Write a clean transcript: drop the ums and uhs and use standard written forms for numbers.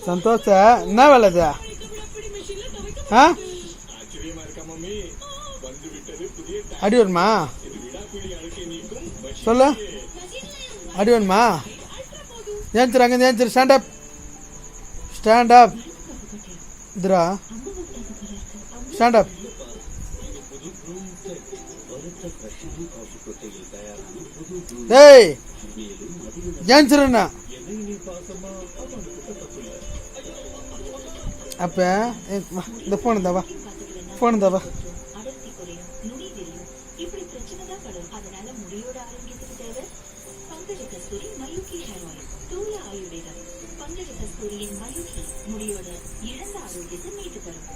சந்தோஷ என்ன வேலை இது? அடி வேணுமா சொல்லு? அடி வேணுமா? ஏஞ்சிரு, அங்கே ஏஞ்சிரு. Stand up, stand up. இதுரா ஸ்டாண்ட் அப். ஏய் ஏஞ்சிருண்ணா. அப்போ இந்த ஃபோன் இருந்தாவா, ஃபோன் இருந்தாவா? முடியோட இழந்த ஆரோக்கியத்தை மீட்டு தரும்.